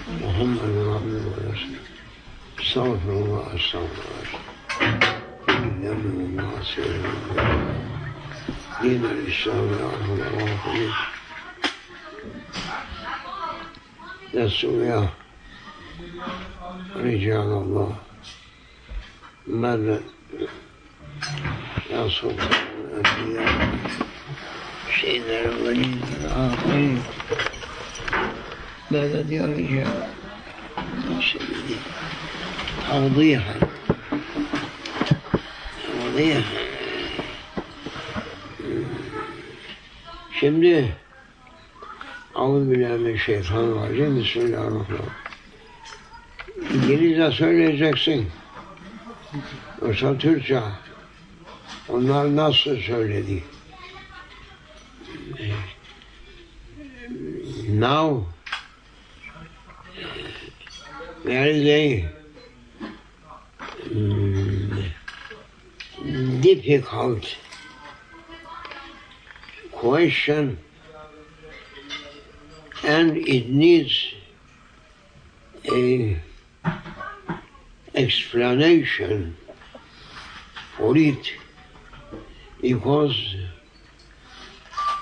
محمد عبده ورسوله استغفر الله استغفر الله من المعصية دين الإسلام يعرف العواقب نسوا يا رجال الله ماذا يا سلطان الأنبياء سيد الأولين والآخرين ماذا يا رجال سيدي توضيحا şimdi Euzubillahimineşşeytanirracim Bismillahirrahmanirrahim. İngilizce söyleyeceksin. Yoksa Türkçe. Onlar nasıl söyledi? Now there is a difficult question and it needs a explanation for it because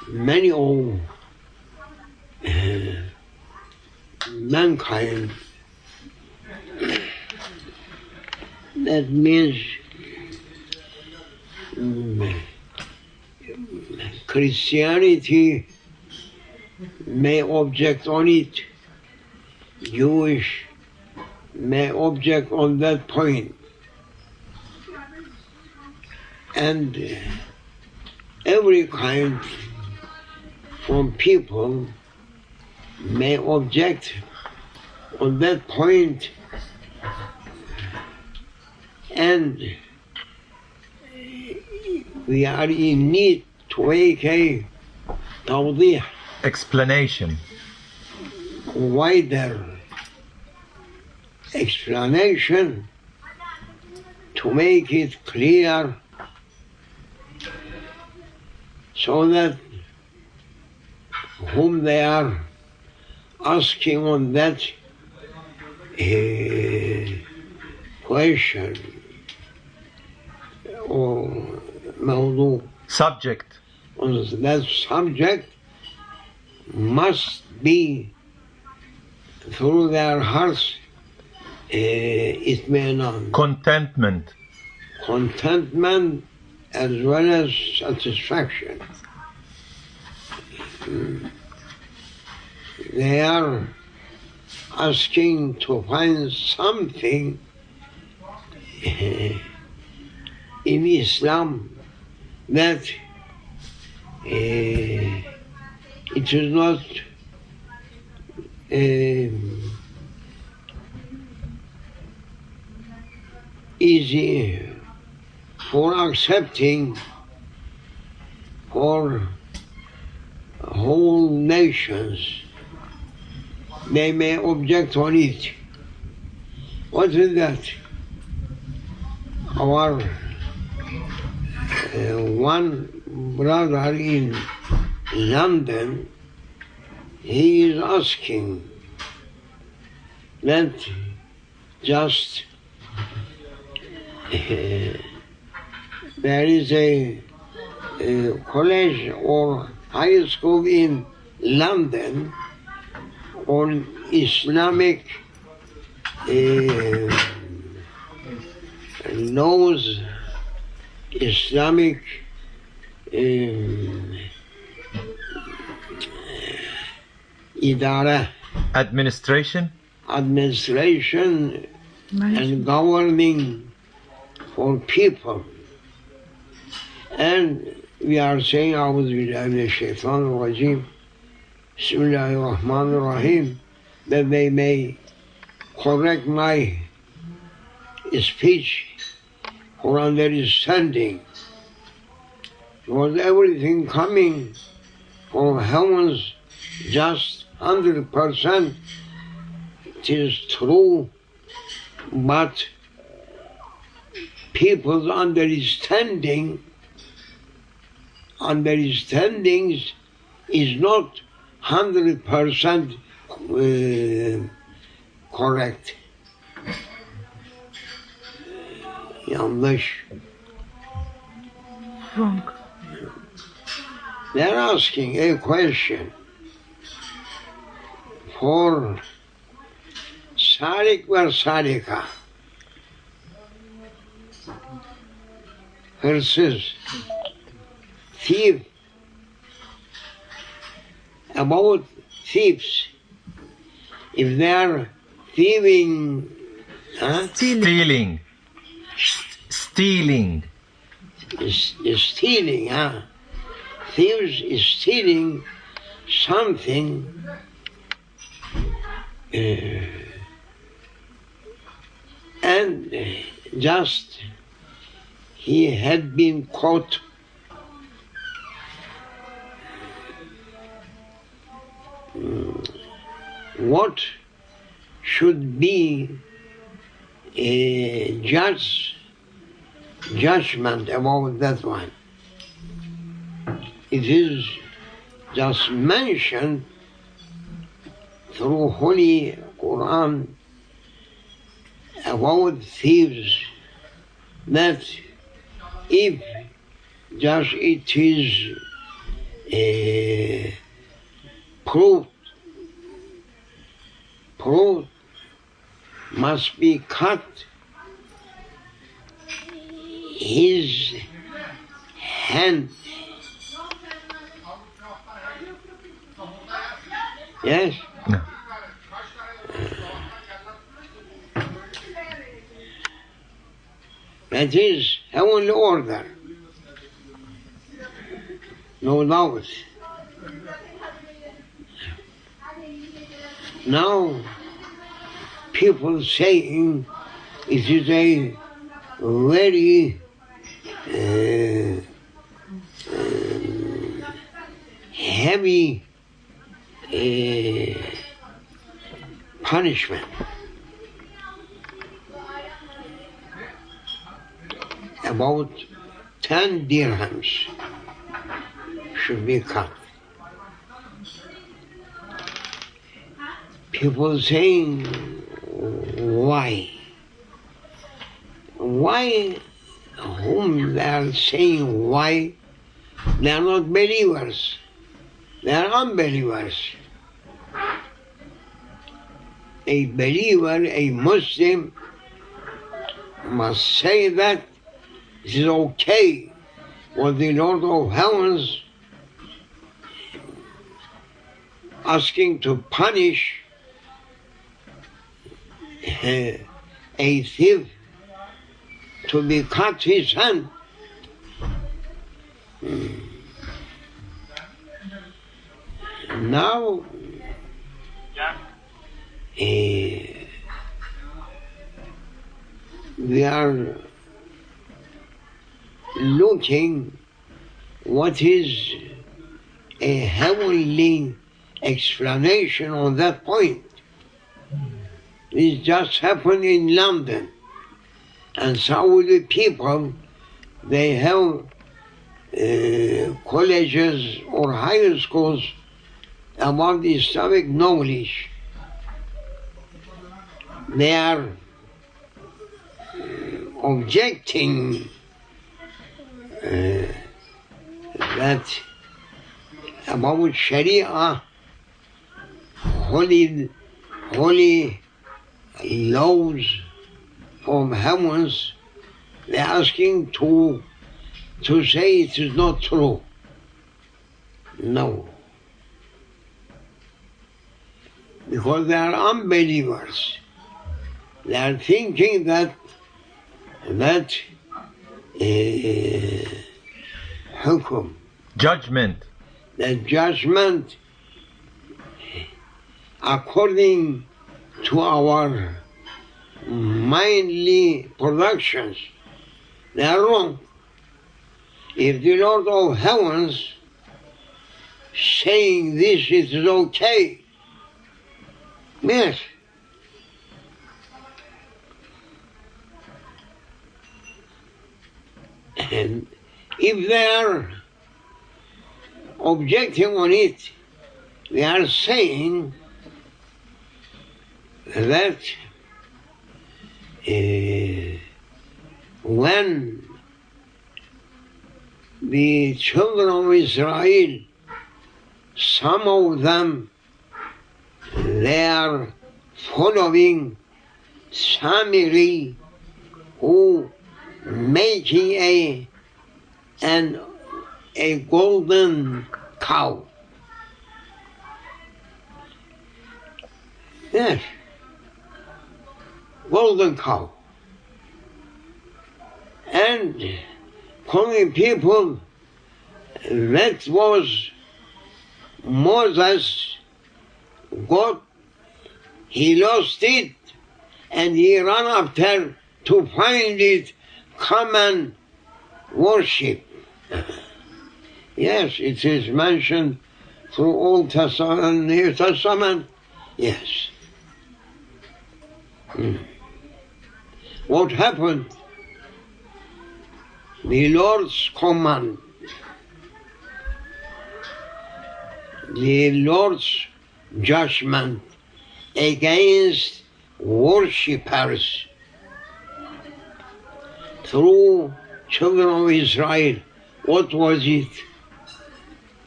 many of mankind, that means Christianity may object on it, Jewish may object on that point, and every kind from people may object on that point, and we are in need to make a tawdih, explanation, wider explanation to make it clear so that whom they are asking on that question or subject, that subject must be through their hearts contentment as well as satisfaction. They are asking to find something in Islam that it is not easy for accepting for whole nations. They may object on it. What is that? Our one brother in London, he is asking that just there is a college or high school in London on Islamic laws, Islamic idara, administration and governing for people. And we are saying, Euzubillahimineşşeytanirracim, Bismillahirrahmanirrahim, that they may correct my speech for understanding. Because everything coming from heavens, just 100%, it is true, but people's understandings is not 100% correct. Yanlış. Wrong. They're asking a question for Sarik ve Sarika. Hırsız, thief, about thieves. If they are thieving, Stealing. Stealing. is stealing, thieves is stealing something and just he had been caught what should be a judgment about that one. It is just mentioned through Holy Quran about thieves that if just it is proved must be cut his hand. Yes? No. That is heavenly order. No doubt. Now, people saying it is a very heavy punishment. About 10 dirhams should be cut. People saying, why? Why? Whom they are saying why? They are not believers. They are unbelievers. A believer, a Muslim, must say that it is okay for the Lord of Heavens asking to punish a thief to be cut his hand. Now, we are looking what is a heavenly explanation on that point. This just happened in London, and Saudi people, they have colleges or higher schools about the Islamic knowledge. They are objecting that about Sharia, holy laws from heavens, they're asking to say it is not true. No. Because they are unbelievers. They are thinking that hukum, Judgment. the judgment according to our mindly productions, they are wrong. If the Lord of Heavens saying this it is okay, yes. And if they are objecting on it, they are saying that when the children of Israel, some of them, they are following Samiri, who making a golden cow. Yes, golden cow. And calling people, that was Moses got, he lost it, and he ran after to find it, come and worship. Yes, it is mentioned through Old Testament and New Testament. Yes. What happened? The Lord's command, the Lord's judgment against worshippers through children of Israel. What was it?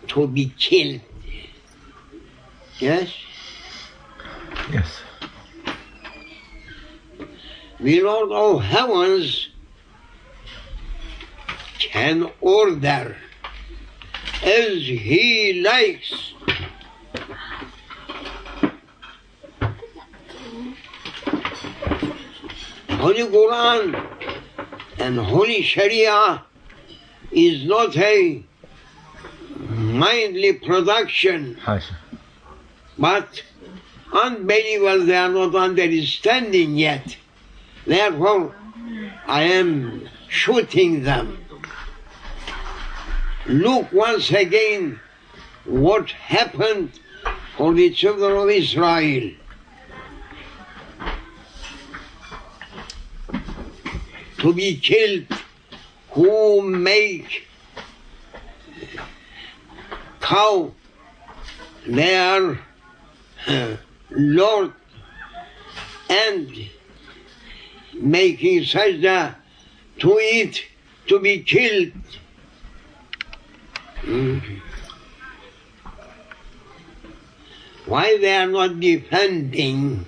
To be killed. Yes? Yes. The Lord of heavens can order as he likes. Holy Quran and Holy Sharia is not a mindly production, but unbelievers, they are not understanding yet. Therefore, I am shooting them. Look once again what happened for the children of Israel. To be killed, who make cow their Lord and making sajda to it, to be killed. Why they are not defending,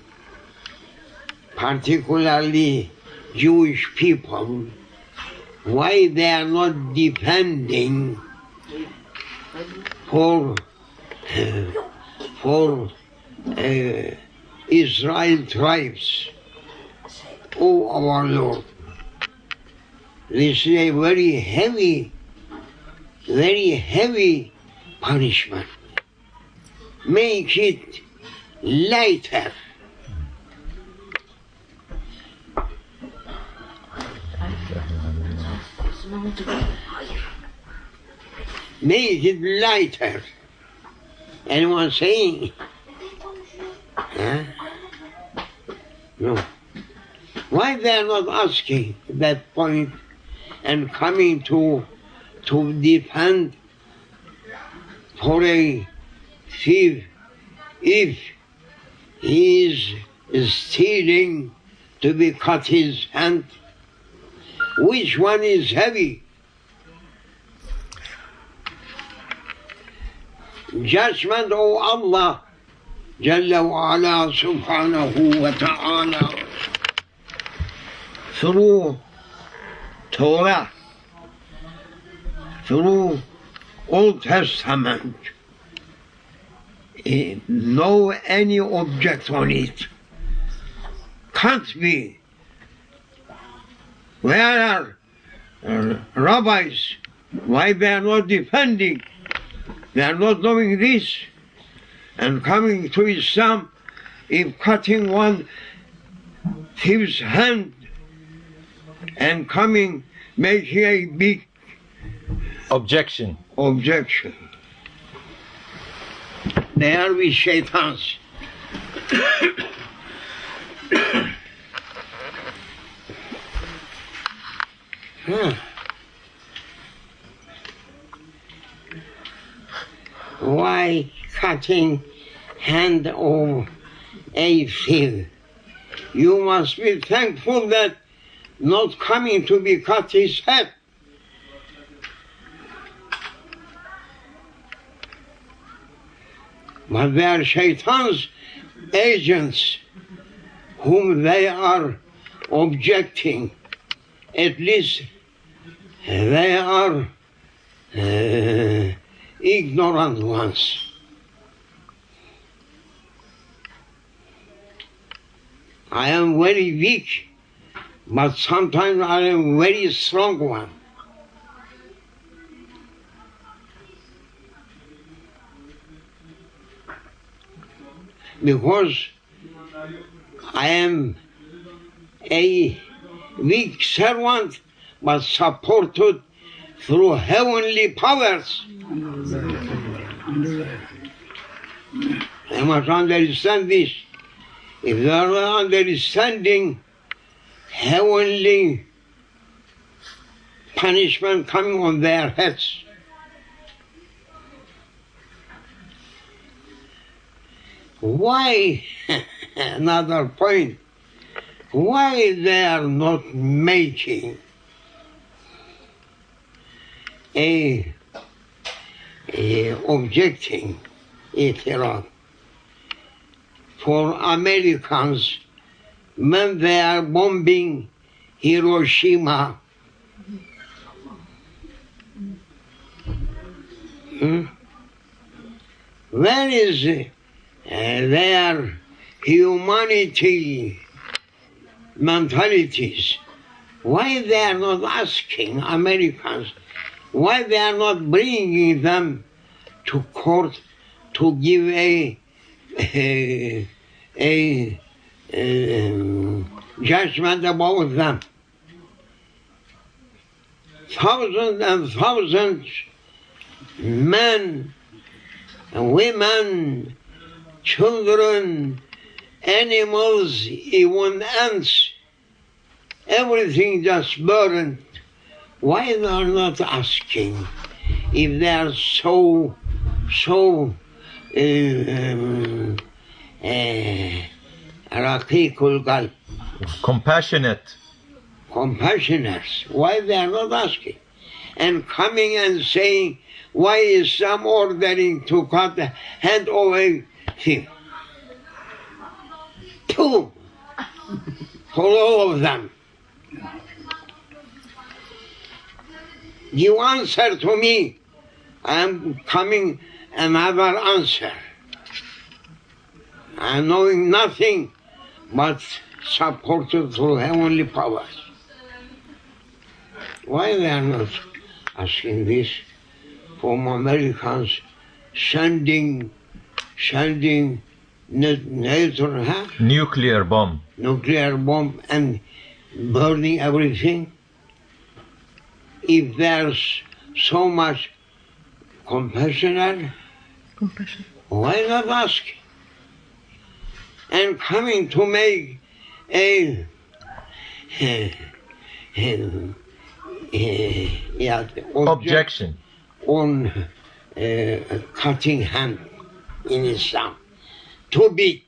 particularly Jewish people, why they are not defending for Israel tribes? Oh, our Lord, this is a very heavy punishment. Make it lighter. Make it lighter. Anyone saying? Huh? No. Why they are not asking that point and coming to defend for a thief if he is stealing to be cut his hand? Which one is heavy? Judgment of Allah Jalla wa ala subhanahu wa ta'ala through Torah, through Old Testament, no any object on it. Can't be. Where are rabbis? Why they are not defending? They are not knowing this and coming to Islam. If cutting one thief's hand and coming making a big objection. They are with shaitans. Why cutting hand of a thief? You must be thankful that not coming to be cut his head. But they are Shaitan's agents whom they are objecting. At least they are ignorant ones. I am very weak, but sometimes I am very strong one. Because I am a weak servant, but supported through heavenly powers. I must understand this. If they are understanding heavenly punishment coming on their heads, why, another point, why they are not making a objecting itiraz for Americans when they are bombing Hiroshima? Where is their humanity mentalities? Why they are not asking Americans? Why they are not bringing them to court to give a judgment about them? Thousands and thousands, men, women, children, animals, even ants, everything just burned. Why they are not asking if they are so compassionate? Why they are not asking? And coming and saying, why is some ordering to cut the head of a thing? Two for all of them. Give answer to me. I am coming another answer. I am knowing nothing but supported through heavenly powers. Why they are not asking this from Americans sending Nuclear bomb and burning everything? If there's so much compassion, why not ask? And coming to make a objection on cutting hand in Islam. Too big.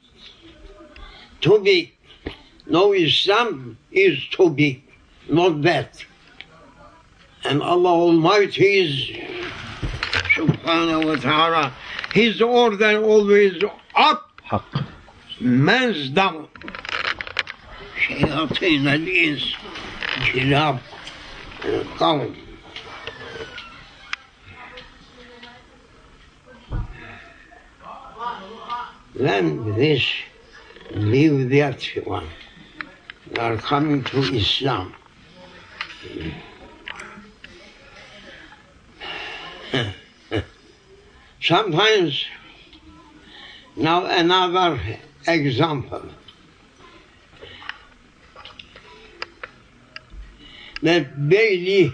No, Islam is too big, not that. And Allah Almighty is, subhanahu wa ta'ala, His order always up, man's down. Shayateen al-ins, jilab, qawm. Then this, leave that one. They are coming to Islam. Sometimes, now another example, that daily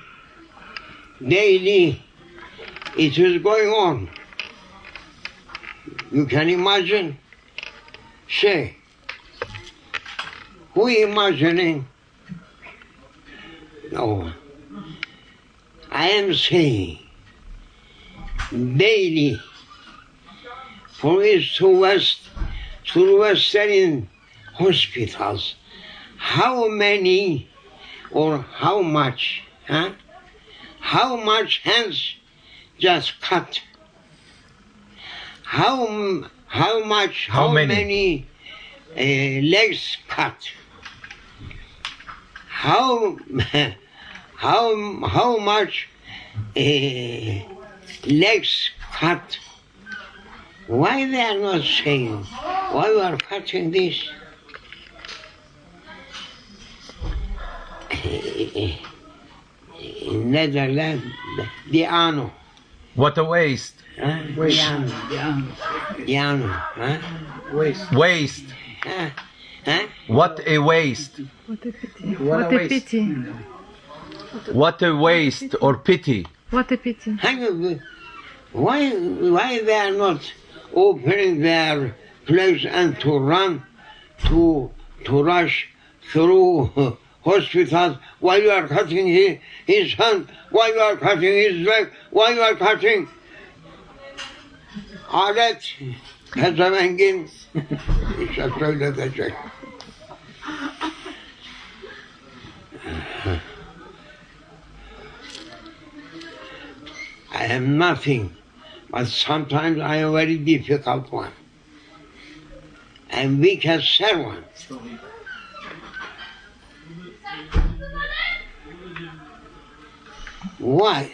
it is going on. You can imagine? Say, who imagining? No one. I am saying, daily, from east to west, through Western hospitals, how many or how much, huh? How much hands just cut? How many legs cut? How much legs cut? Why they are not saying? Why we are cutting this? In Netherlands, the ano. What a waste. Huh? The ano. Huh? Waste. Huh? What a waste. What a pity. What a pity. What a waste or pity. What a pity. Why they are not opening their place and to run to rush through hospitals while you are cutting his hand, while you are cutting his leg, while you are cutting alet pezevengin işte söyletecek. I am nothing, but sometimes I am a very difficult one and weak as servant. Why?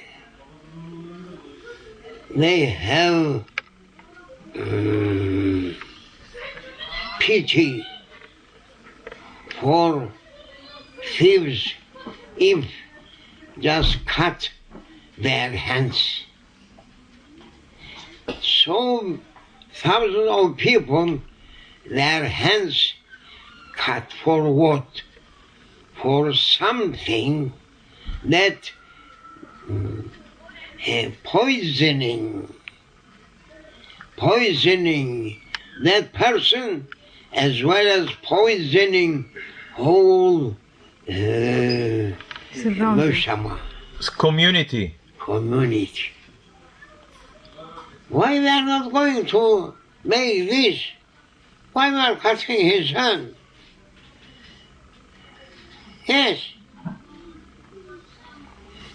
They have pity for thieves if just cut their hands. So thousands of people, their hands cut for what? For something that poisoning that person as well as poisoning whole Community. Why they are not going to make this? Why we are cutting his hand? Yes,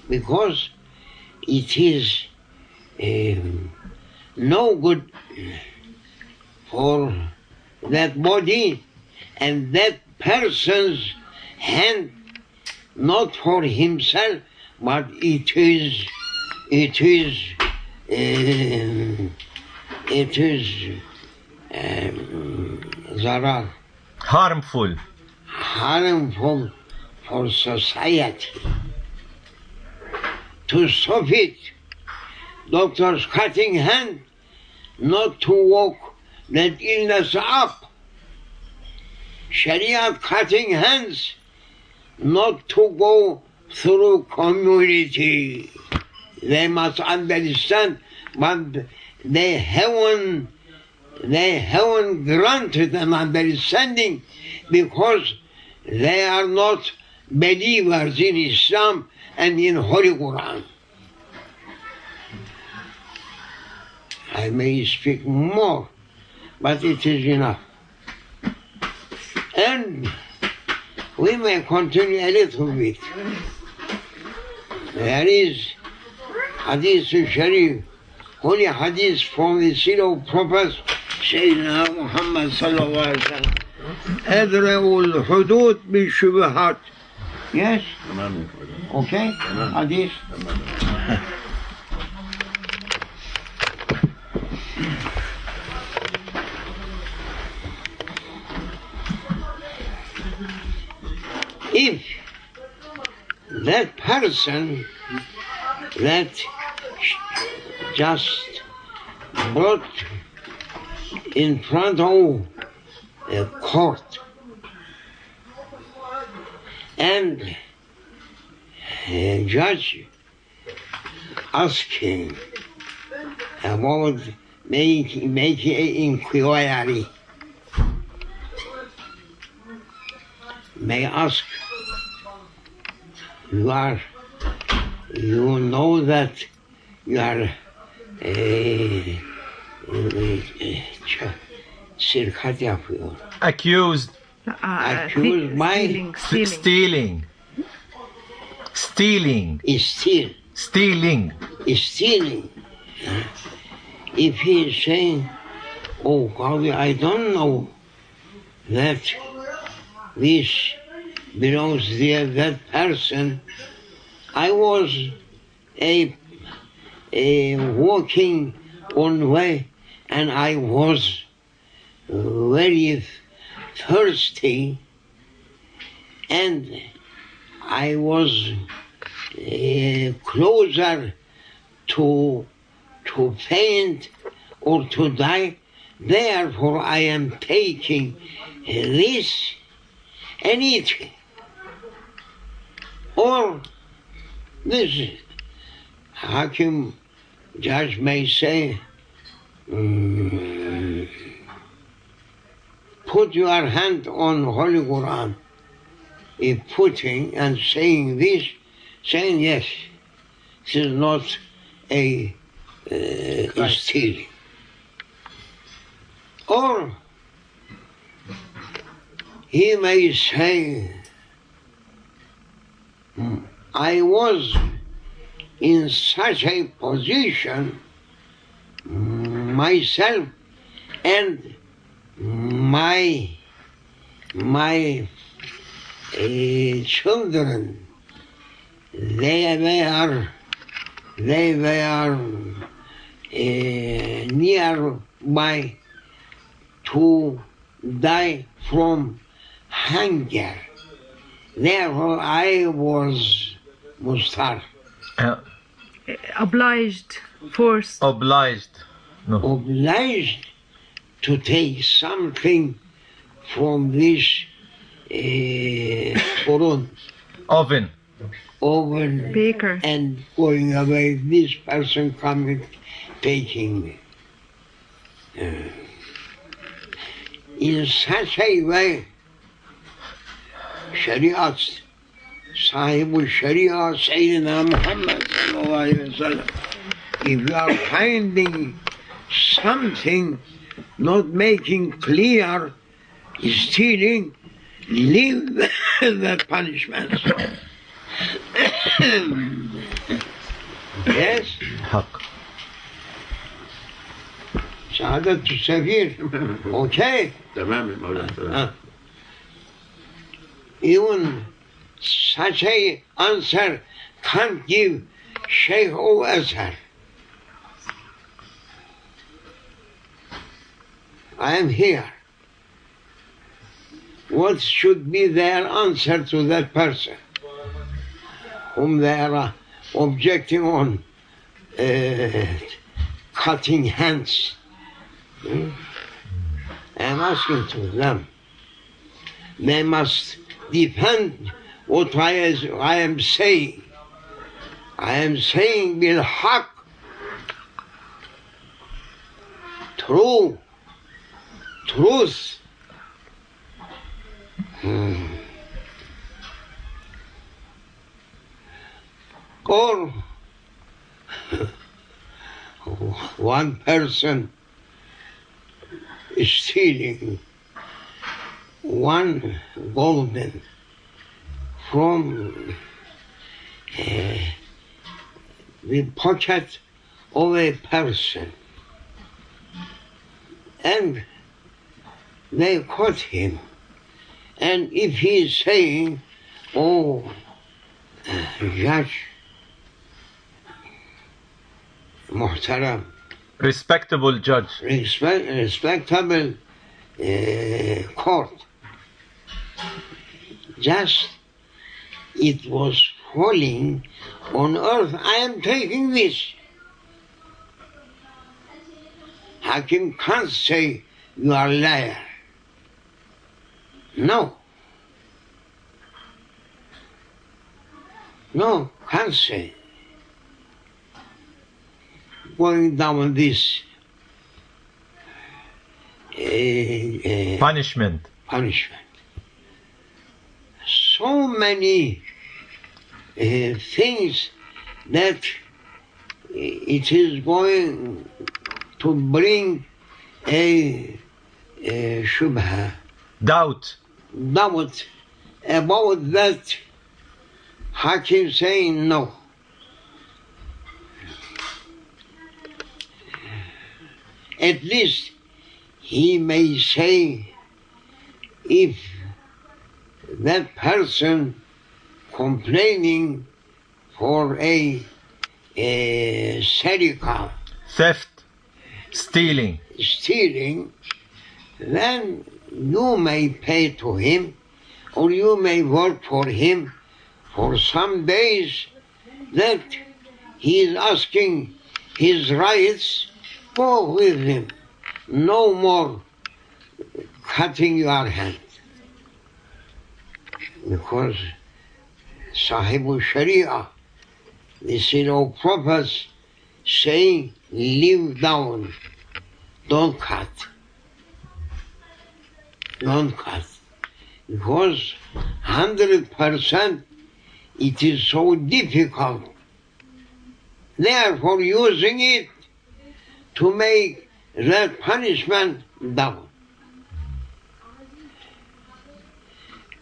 because it is no good for that body and that person's hand, not for himself, but it is zarar, Harmful. harmful for society. To stop it, doctors cutting hand, not to walk that illness up. Sharia cutting hands, not to go through community. They must understand, but they haven't granted an understanding because they are not believers in Islam and in Holy Quran. I may speak more, but it is enough. And we may continue a little bit. There is Hadith Sharif, holy Hadith from the seal of Prophet Sayyidina Muhammad sallallahu alaihi wasallam. Adra'ul hudud bi shubahat. Yes? Okay? Hadith? If that person that just brought in front of a court and a judge asking about making an inquiry, may ask, you know that you are Accused Accused by Stealing. Stealing. stealing. If he is saying, oh God, I don't know that this belongs to that person. I was a walking on way and I was very thirsty and I was closer to faint or to die. Therefore I am taking this and eating. Or this Hakim judge may say, put your hand on Holy Quran. If putting and saying this, saying yes, this is not a stealing. Or he may say, I was in such a position myself and my children, they were nearby to die from hunger. Therefore, I was mustar. Obliged. Forced. Obliged. No. Obliged to take something from this Oven. Baker. and going away. This person coming, taking me. In such a way, Shariat, Sahib Shariat, Sayyidina Muhammad sallallahu alaihi wasallam. If you are finding something not making clear, stealing, leave that punishment. Yes? Haq. Saadat Safir. Okay? Even such a answer can't give Shaykh O Azhar. I am here. What should be their answer to that person whom they are objecting on cutting hands? I am asking to them. They must defend what I am saying. I am saying bil haq, truth. Or one person is stealing one golden from the pocket of a person, and they caught him. And if he is saying, oh, Judge, Muhtaram, Respectable judge. respectable court, just it was falling on earth, I am taking this. Hakim can't say you are a liar. No, can't say. Going down this Punishment. So many things that it is going to bring a shubha. Doubt. doubt about that, Hakim saying no. At least he may say if that person complaining for a sarika, Theft. Stealing. then you may pay to him or you may work for him for some days that he is asking his rights. Go with him. No more cutting your hand. Because Sahibu Sharia, the sin of prophets, saying, leave down, don't cut. Don't cut. Because 100% it is so difficult. Therefore, using it to make that punishment double.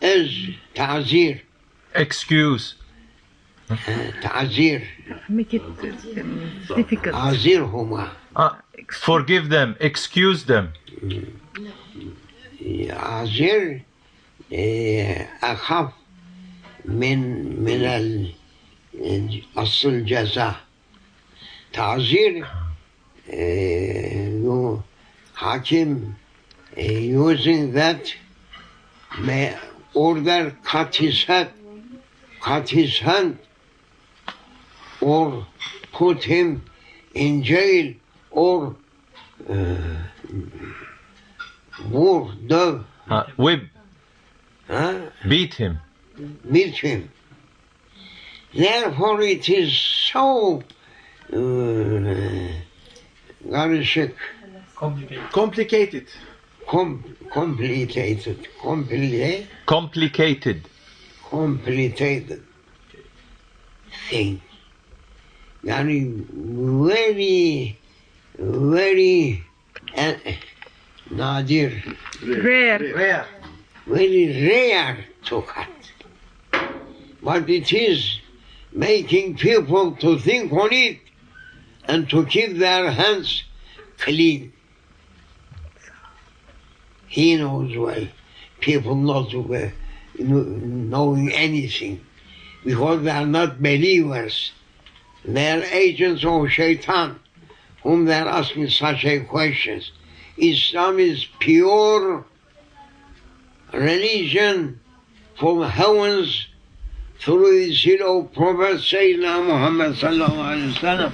As ta'zir. Excuse. Ta'zir. Make it difficult. Ta'zir huma. Forgive them. Excuse them. ta'zir أخف من أصل الجزاء. تعزير Hakim using that may order cut his hand, or put him in jail, or Whip. beat him. Therefore it is so Complicated. Complicated thing. Very, very nadir. Rare. Very rare to cut. But it is making people to think on it and to keep their hands clean. He knows well. People not knowing anything because they are not believers. They are agents of shaitan whom they are asking such a questions. Islam is pure religion from heavens through the seal of Prophet Sayyidina Muhammad sallallahu alaihi wasallam.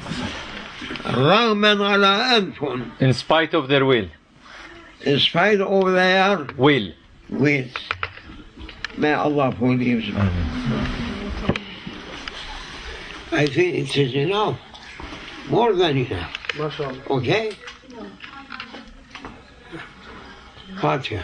Rahman ala anfun. In spite of their will. In spite of their will. May Allah forgive them. I think it is enough. More than enough. Okay? Fatiha.